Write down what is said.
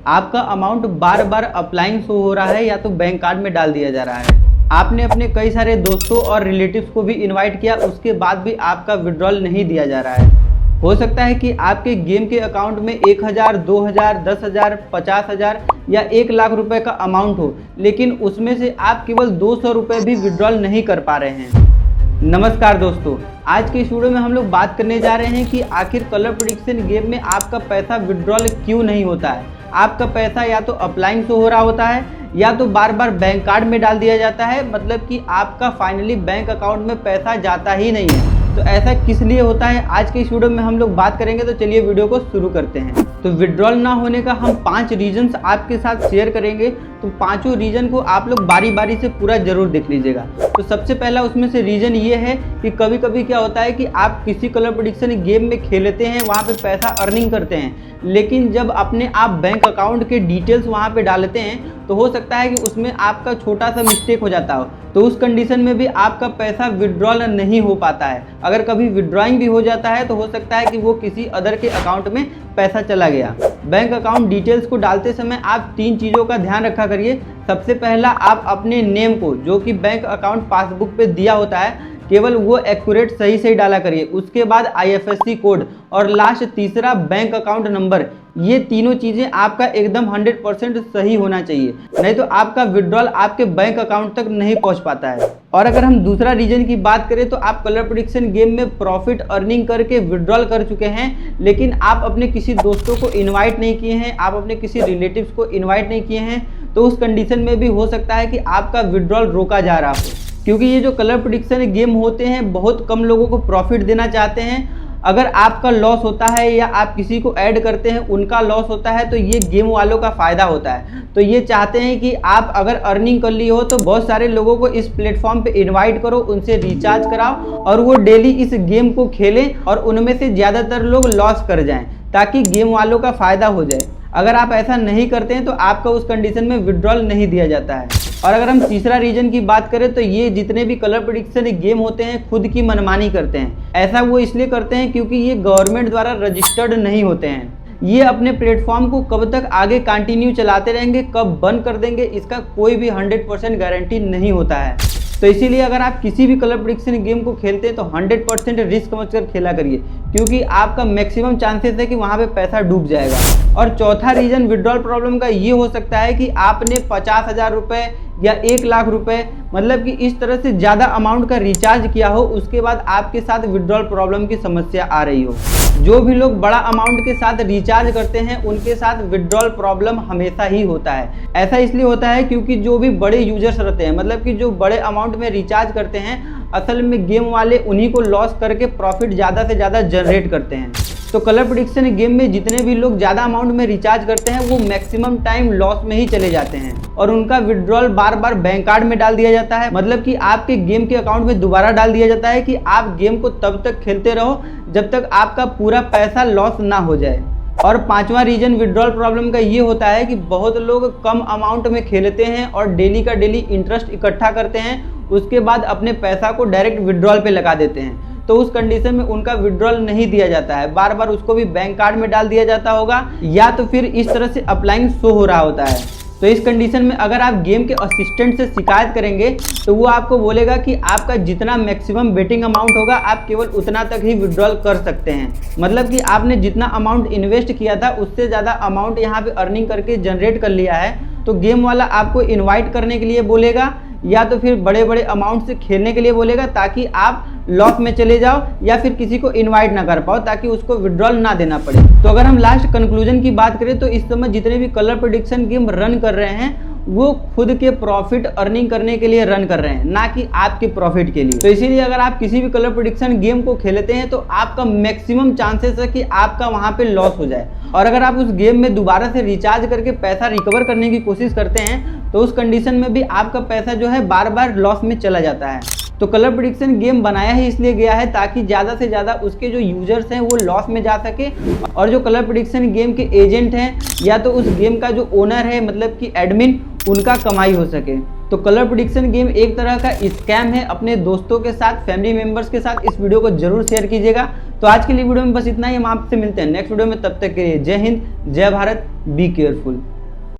आपका अमाउंट बार बार applying show हो रहा है या तो बैंक कार्ड में डाल दिया जा रहा है। आपने अपने कई सारे दोस्तों और रिलेटिव्स को भी इनवाइट किया, उसके बाद भी आपका विड्रॉल नहीं दिया जा रहा है। हो सकता है कि आपके गेम के अकाउंट में 1000, 2000, 10,000, 50,000 या 1 लाख रुपए का अमाउंट हो, लेकिन उसमें से आप केवल 200 रुपये भी विड्रॉल नहीं कर पा रहे हैं। नमस्कार दोस्तों, आज के इस वीडियो में हम लोग बात करने जा रहे हैं कि आखिर कलर प्रेडिक्शन गेम में आपका पैसा विड्रॉल क्यों नहीं होता है। आपका पैसा या तो अप्लाइंग शो हो रहा होता है या तो बार बार बैंक कार्ड में डाल दिया जाता है, मतलब कि आपका फाइनली बैंक अकाउंट में पैसा जाता ही नहीं है। तो ऐसा किस लिए होता है, आज के इस वीडियो में हम लोग बात करेंगे। तो चलिए वीडियो को शुरू करते हैं। तो विड्रॉल ना होने का हम 5 रीजन्स आपके साथ शेयर करेंगे। तो पांचों रीजन को आप लोग बारी बारी से पूरा जरूर देख लीजिएगा। तो सबसे पहला उसमें से रीजन ये है कि कभी कभी क्या होता है कि आप किसी कलर प्रेडिक्शन गेम में खेलते हैं, वहाँ पे पैसा अर्निंग करते हैं, लेकिन जब अपने आप बैंक अकाउंट के डिटेल्स वहाँ पे डालते हैं तो हो सकता है कि उसमें आपका छोटा सा मिस्टेक हो जाता हो। तो उस कंडीशन में भी आपका पैसा विड्रॉल नहीं हो पाता है। अगर कभी विड्रॉइंग भी हो जाता है तो हो सकता है कि वो किसी अदर के अकाउंट में पैसा चला गया। बैंक अकाउंट डिटेल्स को डालते समय आप 3 चीज़ों का ध्यान रखा करिए। सबसे पहला, आप अपने नेम को जो कि बैंक अकाउंट पासबुक पे दिया होता है केवल वो एक्यूरेट सही डाला करिए। उसके बाद IFSC कोड और लास्ट तीसरा बैंक अकाउंट नंबर, ये तीनों चीज़ें आपका एकदम 100% सही होना चाहिए, नहीं तो आपका विड्रॉल आपके बैंक अकाउंट तक नहीं पहुंच पाता है। और अगर हम दूसरा रीजन की बात करें तो आप कलर प्रेडिक्शन गेम में प्रॉफिट अर्निंग करके विड्रॉल कर चुके हैं, लेकिन आप अपने किसी दोस्तों को इन्वाइट नहीं किए हैं, आप अपने किसी रिलेटिव्स को इन्वाइट नहीं किए हैं, तो उस कंडीशन में भी हो सकता है कि आपका विड्रॉल रोका जा रहा हो। क्योंकि ये जो कलर प्रेडिक्शन गेम होते हैं बहुत कम लोगों को प्रॉफिट देना चाहते हैं। अगर आपका लॉस होता है या आप किसी को ऐड करते हैं उनका लॉस होता है तो ये गेम वालों का फ़ायदा होता है। तो ये चाहते हैं कि आप अगर अर्निंग कर ली हो तो बहुत सारे लोगों को इस प्लेटफॉर्म पे इनवाइट करो, उनसे रिचार्ज कराओ और वो डेली इस गेम को खेलें और उनमें से ज़्यादातर लोग लॉस कर जाएँ ताकि गेम वालों का फ़ायदा हो जाए। अगर आप ऐसा नहीं करते हैं तो आपका उस कंडीशन में विड्रॉल नहीं दिया जाता है। और अगर हम तीसरा रीजन की बात करें तो ये जितने भी कलर प्रेडिक्शन गेम होते हैं खुद की मनमानी करते हैं। ऐसा वो इसलिए करते हैं क्योंकि ये गवर्नमेंट द्वारा रजिस्टर्ड नहीं होते हैं। ये अपने प्लेटफॉर्म को कब तक आगे कंटिन्यू चलाते रहेंगे, कब बंद कर देंगे, इसका कोई भी 100% गारंटी नहीं होता है। तो इसीलिए अगर आप किसी भी कलर प्रेडिक्शन गेम को खेलते हैं तो 100% रिस्क समझकर खेला करिए, क्योंकि आपका मैक्सिमम चांसेस है कि वहाँ पे पैसा डूब जाएगा। और चौथा रीजन विड्रॉल प्रॉब्लम का ये हो सकता है कि आपने 50,000 रुपये या 1 लाख रुपए, मतलब कि इस तरह से ज़्यादा अमाउंट का रिचार्ज किया हो, उसके बाद आपके साथ विड्रॉल प्रॉब्लम की समस्या आ रही हो। जो भी लोग बड़ा अमाउंट के साथ रिचार्ज करते हैं उनके साथ विड्रॉल प्रॉब्लम हमेशा ही होता है। ऐसा इसलिए होता है क्योंकि जो भी बड़े यूजर्स रहते हैं, मतलब कि जो बड़े अमाउंट में रिचार्ज करते हैं, असल में गेम वाले उन्हीं को लॉस करके प्रॉफिट ज़्यादा से ज़्यादा जनरेट करते हैं। तो कलर प्रेडिक्शन गेम में जितने भी लोग ज़्यादा अमाउंट में रिचार्ज करते हैं वो मैक्सिमम टाइम लॉस में ही चले जाते हैं और उनका विड्रॉल बार बार बैंक कार्ड में डाल दिया जाता है, मतलब कि आपके गेम के अकाउंट में दोबारा डाल दिया जाता है कि आप गेम को तब तक खेलते रहो जब तक आपका पूरा पैसा लॉस ना हो जाए। और पांचवा रीजन विड्रॉल प्रॉब्लम का ये होता है कि बहुत लोग कम अमाउंट में खेलते हैं और डेली का डेली इंटरेस्ट इकट्ठा करते हैं, उसके बाद अपने पैसा को डायरेक्ट विड्रॉल पे लगा देते हैं। तो उस कंडीशन में उनका विड्रॉल नहीं दिया जाता है, बार बार उसको भी बैंक कार्ड में डाल दिया जाता होगा या तो फिर इस तरह से अप्लाइंग शो हो रहा होता है। तो इस कंडीशन में अगर आप गेम के असिस्टेंट से शिकायत करेंगे तो वो आपको बोलेगा कि आपका जितना मैक्सिमम बेटिंग अमाउंट होगा आप केवल उतना तक ही विड्रॉल कर सकते हैं, मतलब कि आपने जितना अमाउंट इन्वेस्ट किया था उससे ज़्यादा अमाउंट यहाँ पे अर्निंग करके जनरेट कर लिया है। तो गेम वाला आपको इन्वाइट करने के लिए बोलेगा या तो फिर बड़े बड़े अमाउंट से खेलने के लिए बोलेगा ताकि आप लॉस में चले जाओ या फिर किसी को इनवाइट ना कर पाओ ताकि उसको विड्रॉल ना देना पड़े। तो अगर हम लास्ट कंक्लूजन की बात करें तो इस समय जितने भी कलर प्रेडिक्शन गेम रन कर रहे हैं वो खुद के प्रॉफिट अर्निंग करने के लिए रन कर रहे हैं, ना कि आपके प्रॉफिट के लिए। तो इसीलिए अगर आप किसी भी कलर प्रेडिक्शन गेम को खेलते हैं तो आपका मैक्सिमम चांसेस है कि आपका वहां पे लॉस हो जाए। और अगर आप उस गेम में दोबारा से रिचार्ज करके पैसा रिकवर करने की कोशिश करते हैं तो उस कंडीशन में भी आपका पैसा जो है बार बार लॉस में चला जाता है। तो कलर प्रेडिक्शन गेम बनाया ही इसलिए गया है ताकि ज़्यादा से ज़्यादा उसके जो यूजर्स हैं वो लॉस में जा सके और जो कलर प्रेडिक्शन गेम के एजेंट हैं या तो उस गेम का जो ओनर है, मतलब कि एडमिन, उनका कमाई हो सके। तो कलर प्रेडिक्शन गेम एक तरह का स्कैम है। अपने दोस्तों के साथ, फैमिली मेंबर्स के साथ इस वीडियो को जरूर शेयर कीजिएगा। तो आज के लिए वीडियो में बस इतना ही। हम आपसे मिलते हैं नेक्स्ट वीडियो में, तब तक के लिए जय हिंद, जय भारत, बी केयरफुल।